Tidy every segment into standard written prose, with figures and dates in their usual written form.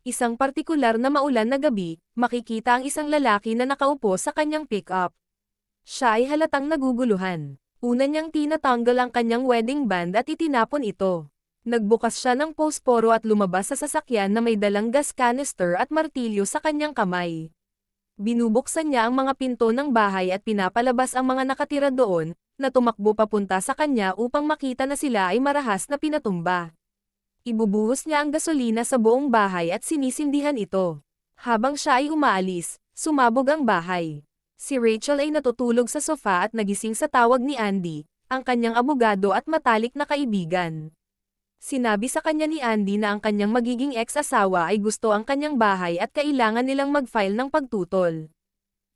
Isang partikular na maulan na gabi, makikita ang isang lalaki na nakaupo sa kanyang pick-up. Siya ay halatang naguguluhan. Una niyang tinatanggal ang kanyang wedding band at itinapon ito. Nagbukas siya ng posporo at lumabas sa sasakyan na may dalang gas canister at martilyo sa kanyang kamay. Binubuksan niya ang mga pinto ng bahay at pinapalabas ang mga nakatira doon, na tumakbo papunta sa kanya upang makita na sila ay marahas na pinatumba. Ibubuhos niya ang gasolina sa buong bahay at sinisindihan ito. Habang siya ay umaalis, sumabog ang bahay. Si Rachel ay natutulog sa sofa at nagising sa tawag ni Andy, ang kanyang abogado at matalik na kaibigan. Sinabi sa kanya ni Andy na ang kanyang magiging ex-asawa ay gusto ang kanyang bahay at kailangan nilang mag-file ng pagtutol.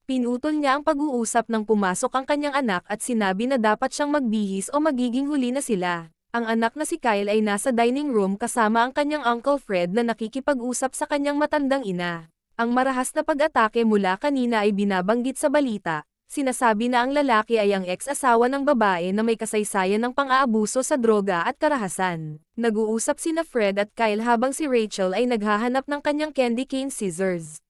Pinutol niya ang pag-uusap nang pumasok ang kanyang anak at sinabi na dapat siyang magbihis o magiging huli na sila. Ang anak na si Kyle ay nasa dining room kasama ang kanyang Uncle Fred na nakikipag-usap sa kanyang matandang ina. Ang marahas na pag-atake mula kanina ay binabanggit sa balita. Sinasabi na ang lalaki ay ang ex-asawa ng babae na may kasaysayan ng pang-aabuso sa droga at karahasan. Nag-uusap sina Fred at Kyle habang si Rachel ay naghahanap ng kanyang candy cane scissors.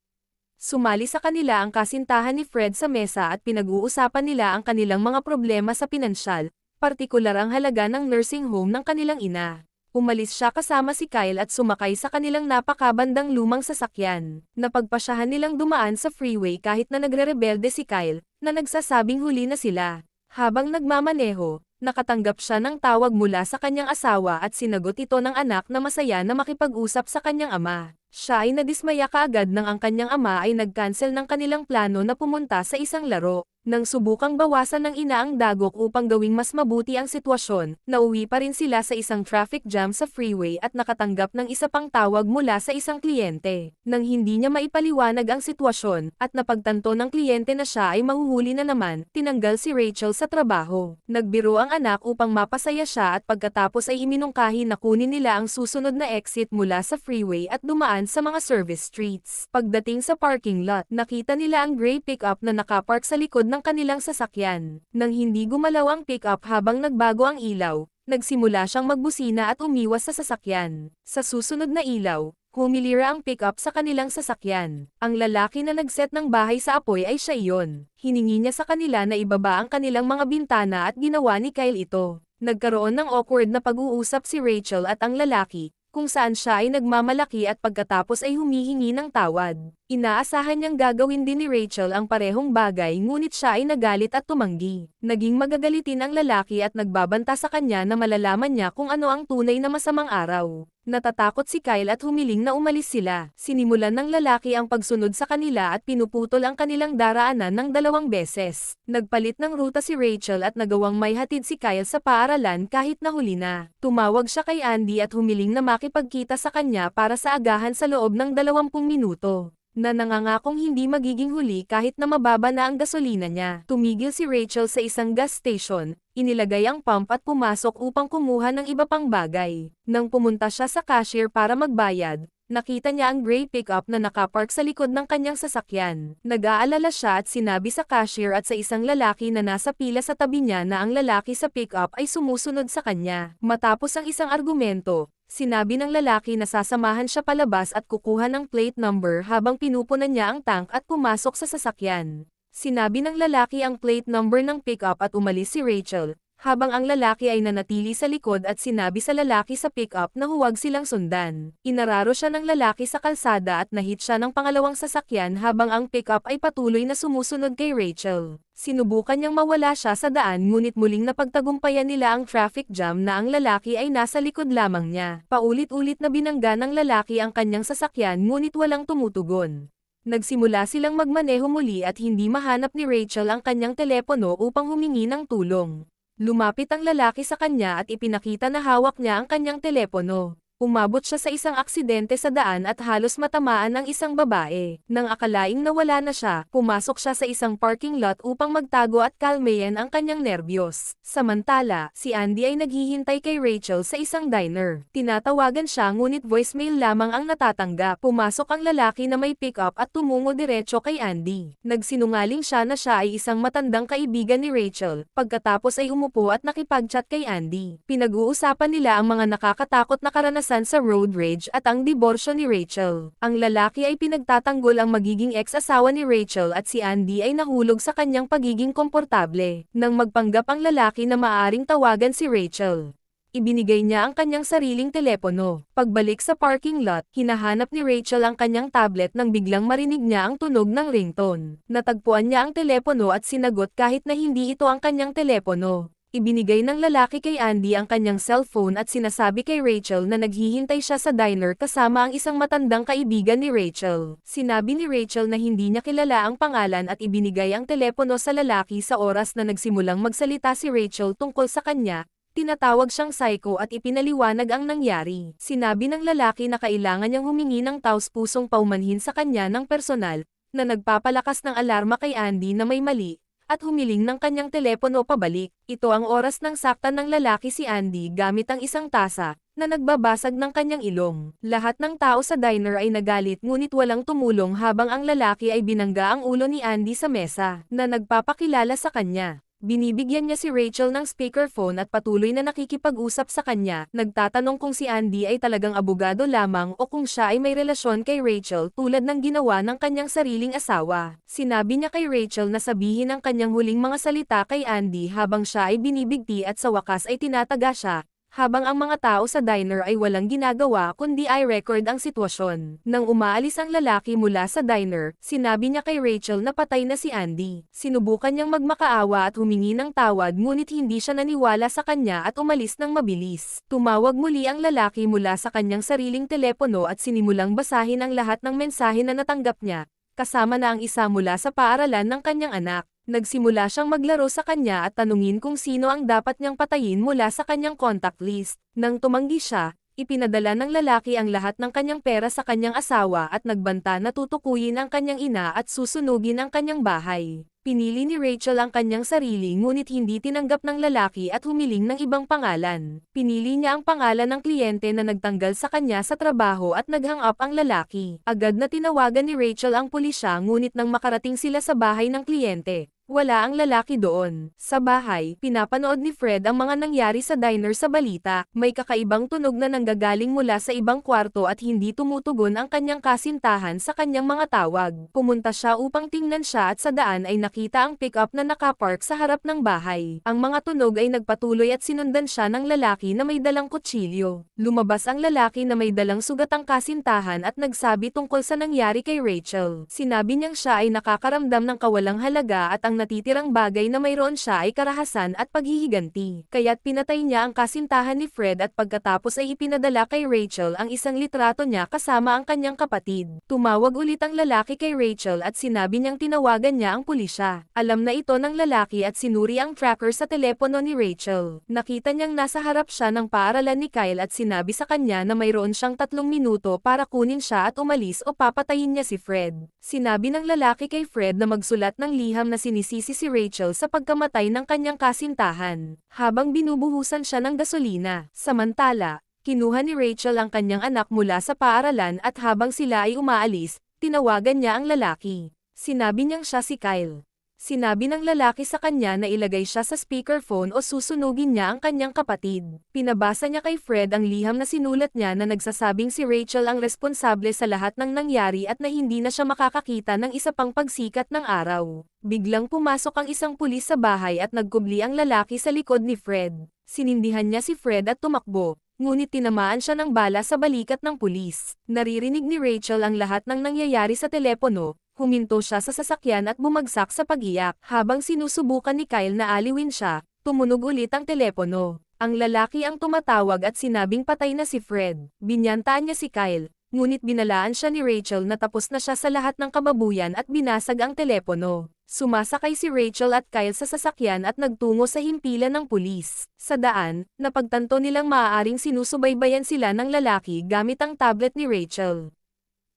Sumali sa kanila ang kasintahan ni Fred sa mesa at pinag-uusapan nila ang kanilang mga problema sa pinansyal, partikular ang halaga ng nursing home ng kanilang ina. Umalis siya kasama si Kyle at sumakay sa kanilang napakabandang lumang sasakyan. Napagpasyahan nilang dumaan sa freeway kahit na nagre-rebelde si Kyle, na nagsasabing huli na sila. Habang nagmamaneho, nakatanggap siya ng tawag mula sa kanyang asawa at sinagot ito ng anak na masaya na makipag-usap sa kanyang ama. Siya ay nadismaya kaagad nang ang kanyang ama ay nag-cancel ng kanilang plano na pumunta sa isang laro. Nang subukang bawasan ng ina ang dagok upang gawing mas mabuti ang sitwasyon, nauwi pa rin sila sa isang traffic jam sa freeway at nakatanggap ng isa pang tawag mula sa isang kliyente. Nang hindi niya maipaliwanag ang sitwasyon, at napagtanto ng kliyente na siya ay mahuhuli na naman, tinanggal si Rachel sa trabaho. Nagbiro ang anak upang mapasaya siya at pagkatapos ay iminungkahi na kunin nila ang susunod na exit mula sa freeway at dumaan sa mga service streets. Pagdating sa parking lot, nakita nila ang gray pickup na nakapark sa likod ng kanilang sasakyan. Nang hindi gumalaw ang pickup habang nagbago ang ilaw, nagsimula siyang magbusina at umiwas sa sasakyan. Sa susunod na ilaw, humilira ang pickup sa kanilang sasakyan. Ang lalaki na nagset ng bahay sa apoy ay siya iyon. Hiningi niya sa kanila na ibaba ang kanilang mga bintana at ginawa ni Kyle ito. Nagkaroon ng awkward na pag-uusap si Rachel at ang lalaki, kung saan siya ay nagmamalaki at pagkatapos ay humihingi ng tawad. Inaasahan niyang gagawin din ni Rachel ang parehong bagay ngunit siya ay nagalit at tumanggi. Naging magagalitin ang lalaki at nagbabanta sa kanya na malalaman niya kung ano ang tunay na masamang araw. Natatakot si Kyle at humiling na umalis sila. Sinimulan ng lalaki ang pagsunod sa kanila at pinuputol ang kanilang daraanan ng 2 beses. Nagpalit ng ruta si Rachel at nagawang may hatid si Kyle sa paaralan kahit nahuli na. Tumawag siya kay Andy at humiling na makipagkita sa kanya para sa agahan sa loob ng 20 minuto. Na nangangakong hindi magiging huli kahit na mababa na ang gasolina niya. Tumigil si Rachel sa isang gas station, inilagay ang pump at pumasok upang kumuha ng iba pang bagay. Nang pumunta siya sa cashier para magbayad, nakita niya ang gray pickup na nakapark sa likod ng kanyang sasakyan. Nag-aalala siya at sinabi sa cashier at sa isang lalaki na nasa pila sa tabi niya na ang lalaki sa pickup ay sumusunod sa kanya. Matapos ang isang argumento, sinabi ng lalaki na sasamahan siya palabas at kukuha ng plate number habang pinupunan niya ang tank at pumasok sa sasakyan. Sinabi ng lalaki ang plate number ng pickup at umalis si Rachel, habang ang lalaki ay nanatili sa likod at sinabi sa lalaki sa pickup na huwag silang sundan. Inararo siya ng lalaki sa kalsada at nahit siya ng pangalawang sasakyan habang ang pickup ay patuloy na sumusunod kay Rachel. Sinubukan niyang mawala siya sa daan ngunit muling napagtagumpayan nila ang traffic jam na ang lalaki ay nasa likod lamang niya. Paulit-ulit na binangga ng lalaki ang kanyang sasakyan ngunit walang tumutugon. Nagsimula silang magmaneho muli at hindi mahanap ni Rachel ang kanyang telepono upang humingi ng tulong. Lumapit ang lalaki sa kanya at ipinakita na hawak niya ang kanyang telepono. Umabot siya sa isang aksidente sa daan at halos matamaan ang isang babae. Nang akalaing nawala na siya, pumasok siya sa isang parking lot upang magtago at kalmayan ang kanyang nerbiyos. Samantala, si Andy ay naghihintay kay Rachel sa isang diner. Tinatawagan siya ngunit voicemail lamang ang natatanggap. Pumasok ang lalaki na may pick-up at tumungo diretso kay Andy. Nagsinungaling siya na siya ay isang matandang kaibigan ni Rachel, pagkatapos ay umupo at nakipag-chat kay Andy. Pinag-uusapan nila ang mga nakakatakot na karanasan karanasan sa road rage at ang diborsyo ni Rachel. Ang lalaki ay pinagtatanggol ang magiging ex-asawa ni Rachel at si Andy ay nahulog sa kanyang pagiging komportable. Nang magpanggap ang lalaki na maaaring tawagan si Rachel, ibinigay niya ang kanyang sariling telepono. Pagbalik sa parking lot, hinahanap ni Rachel ang kanyang tablet nang biglang marinig niya ang tunog ng ringtone. Natagpuan niya ang telepono at sinagot kahit na hindi ito ang kanyang telepono. Ibinigay ng lalaki kay Andy ang kanyang cellphone at sinasabi kay Rachel na naghihintay siya sa diner kasama ang isang matandang kaibigan ni Rachel. Sinabi ni Rachel na hindi niya kilala ang pangalan at ibinigay ang telepono sa lalaki sa oras na nagsimulang magsalita si Rachel tungkol sa kanya. Tinatawag siyang psycho at ipinaliwanag ang nangyari. Sinabi ng lalaki na kailangan niyang humingi ng taos-pusong paumanhin sa kanya ng personal, na nagpapalakas ng alarma kay Andy na may mali, at humiling ng kanyang telepono pabalik. Ito ang oras ng saktan ng lalaki si Andy gamit ang isang tasa, na nagbabasag ng kanyang ilong. Lahat ng tao sa diner ay nagalit ngunit walang tumulong habang ang lalaki ay binangga ang ulo ni Andy sa mesa, na nagpapakilala sa kanya. Binibigyan niya si Rachel ng speakerphone at patuloy na nakikipag-usap sa kanya, nagtatanong kung si Andy ay talagang abogado lamang o kung siya ay may relasyon kay Rachel tulad ng ginawa ng kanyang sariling asawa. Sinabi niya kay Rachel na sabihin ang kanyang huling mga salita kay Andy habang siya ay binibigti at sa wakas ay tinataga siya, habang ang mga tao sa diner ay walang ginagawa kundi ay record ang sitwasyon. Nang umaalis ang lalaki mula sa diner, sinabi niya kay Rachel na patay na si Andy. Sinubukan niyang magmakaawa at humingi ng tawad ngunit hindi siya naniwala sa kanya at umalis ng mabilis. Tumawag muli ang lalaki mula sa kanyang sariling telepono at sinimulang basahin ang lahat ng mensahe na natanggap niya, kasama na ang isa mula sa paaralan ng kanyang anak. Nagsimula siyang maglaro sa kanya at tanungin kung sino ang dapat niyang patayin mula sa kanyang contact list. Nang tumanggi siya, ipinadala ng lalaki ang lahat ng kanyang pera sa kanyang asawa at nagbanta na tutukuyin ang kanyang ina at susunugin ang kanyang bahay. Pinili ni Rachel ang kanyang sarili ngunit hindi tinanggap ng lalaki at humiling ng ibang pangalan. Pinili niya ang pangalan ng kliyente na nagtanggal sa kanya sa trabaho at nag-hang up ang lalaki. Agad na tinawagan ni Rachel ang pulisya ngunit nang makarating sila sa bahay ng kliyente, wala ang lalaki doon. Sa bahay, pinapanood ni Fred ang mga nangyari sa diner sa balita. May kakaibang tunog na nanggagaling mula sa ibang kwarto at hindi tumutugon ang kanyang kasintahan sa kanyang mga tawag. Pumunta siya upang tingnan siya at sa daan ay nakita ang pick-up na nakapark sa harap ng bahay. Ang mga tunog ay nagpatuloy at sinundan siya ng lalaki na may dalang kutsilyo. Lumabas ang lalaki na may dalang sugatang kasintahan at nagsabi tungkol sa nangyari kay Rachel. Sinabi niyang siya ay nakakaramdam ng kawalang halaga at ang natitirang bagay na mayroon siya ay karahasan at paghihiganti. Kaya't pinatay niya ang kasintahan ni Fred at pagkatapos ay ipinadala kay Rachel ang isang litrato niya kasama ang kanyang kapatid. Tumawag ulit ang lalaki kay Rachel at sinabi niyang tinawagan niya ang pulisya. Alam na ito ng lalaki at sinuri ang tracker sa telepono ni Rachel. Nakita niyang nasa harap siya ng paaralan ni Kyle at sinabi sa kanya na mayroon siyang 3 minuto para kunin siya at umalis o papatayin niya si Fred. Sinabi ng lalaki kay Fred na magsulat ng liham na sinisisi si Rachel sa pagkamatay ng kanyang kasintahan, habang binubuhusan siya ng gasolina. Samantala, kinuha ni Rachel ang kanyang anak mula sa paaralan at habang sila ay umaalis, tinawagan niya ang lalaki. Sinabi niyang siya si Kyle. Sinabi ng lalaki sa kanya na ilagay siya sa speakerphone o susunugin niya ang kanyang kapatid. Pinabasa niya kay Fred ang liham na sinulat niya na nagsasabing si Rachel ang responsable sa lahat ng nangyari at na hindi na siya makakakita ng isa pang pagsikat ng araw. Biglang pumasok ang isang pulis sa bahay at nagkubli ang lalaki sa likod ni Fred. Sinindihan niya si Fred at tumakbo, ngunit tinamaan siya ng bala sa balikat ng pulis. Naririnig ni Rachel ang lahat ng nangyayari sa telepono. Huminto siya sa sasakyan at bumagsak sa pag-iyak. Habang sinusubukan ni Kyle na aliwin siya, tumunog ulit ang telepono. Ang lalaki ang tumatawag at sinabing patay na si Fred. Binyantaan niya si Kyle, ngunit binalaan siya ni Rachel na tapos na siya sa lahat ng kababuyan at binasag ang telepono. Sumasakay si Rachel at Kyle sa sasakyan at nagtungo sa himpilan ng pulis. Sa daan, napagtanto nilang maaaring sinusubaybayan sila ng lalaki gamit ang tablet ni Rachel.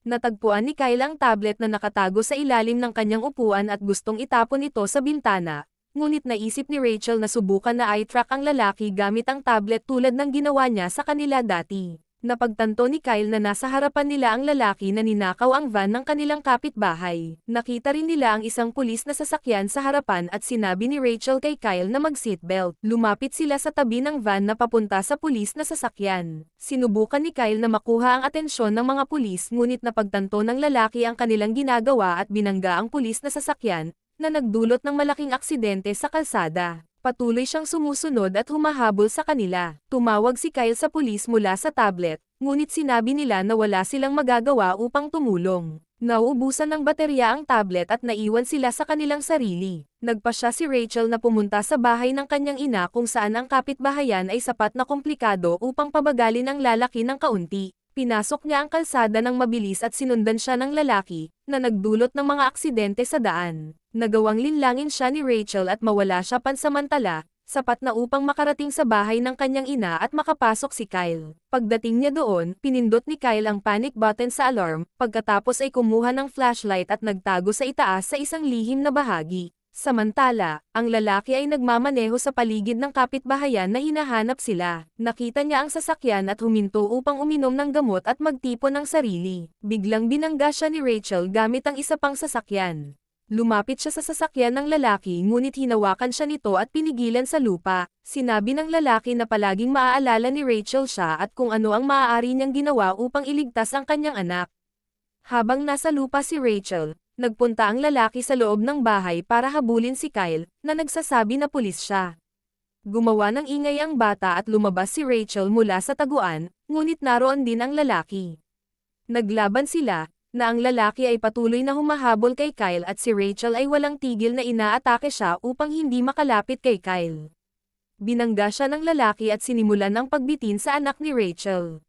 Natagpuan ni Kyle ang tablet na nakatago sa ilalim ng kanyang upuan at gustong itapon ito sa bintana, ngunit naisip ni Rachel na subukan na i-track ang lalaki gamit ang tablet tulad ng ginawa niya sa kanila dati. Napagtanto ni Kyle na nasa harapan nila ang lalaki na ninakaw ang van ng kanilang kapitbahay. Nakita rin nila ang isang pulis na sasakyan sa harapan at sinabi ni Rachel kay Kyle na mag-seatbelt. Lumapit sila sa tabi ng van na papunta sa pulis na sasakyan. Sinubukan ni Kyle na makuha ang atensyon ng mga pulis ngunit napagtanto ng lalaki ang kanilang ginagawa at binangga ang pulis na sasakyan, na nagdulot ng malaking aksidente sa kalsada. Patuloy siyang sumusunod at humahabol sa kanila. Tumawag si Kyle sa pulis mula sa tablet, ngunit sinabi nila na wala silang magagawa upang tumulong. Nauubusan ng baterya ang tablet at naiwan sila sa kanilang sarili. Nagpasya si Rachel na pumunta sa bahay ng kanyang ina kung saan ang kapitbahayan ay sapat na komplikado upang pabagalin ang lalaki ng kaunti. Pinasok niya ang kalsada ng mabilis at sinundan siya ng lalaki, na nagdulot ng mga aksidente sa daan. Nagawang linlangin siya ni Rachel at mawala siya pansamantala, sapat na upang makarating sa bahay ng kanyang ina at makapasok si Kyle. Pagdating niya doon, pinindot ni Kyle ang panic button sa alarm, pagkatapos ay kumuha ng flashlight at nagtago sa itaas sa isang lihim na bahagi. Samantala, ang lalaki ay nagmamaneho sa paligid ng kapitbahayan na hinahanap sila. Nakita niya ang sasakyan at huminto upang uminom ng gamot at magtipon ng sarili. Biglang binangga siya ni Rachel gamit ang isa pang sasakyan. Lumapit siya sa sasakyan ng lalaki ngunit hinawakan siya nito at pinigilan sa lupa. Sinabi ng lalaki na palaging maaalala ni Rachel siya at kung ano ang maaari niyang ginawa upang iligtas ang kanyang anak. Habang nasa lupa si Rachel, nagpunta ang lalaki sa loob ng bahay para habulin si Kyle, na nagsasabi na pulis siya. Gumawa ng ingay ang bata at lumabas si Rachel mula sa taguan, ngunit naroon din ang lalaki. Naglaban sila, na ang lalaki ay patuloy na humahabol kay Kyle at si Rachel ay walang tigil na inaatake siya upang hindi makalapit kay Kyle. Binangga siya ng lalaki at sinimulan ng pagbitin sa anak ni Rachel.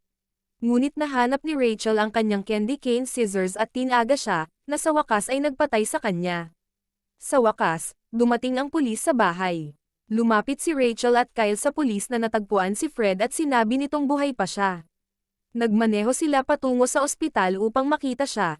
Ngunit nahanap ni Rachel ang kanyang candy cane scissors at tinaga siya, na sa wakas ay nagpatay sa kanya. Sa wakas, dumating ang pulis sa bahay. Lumapit si Rachel at Kyle sa pulis na natagpuan si Fred at sinabi nitong buhay pa siya. Nagmaneho sila patungo sa ospital upang makita siya,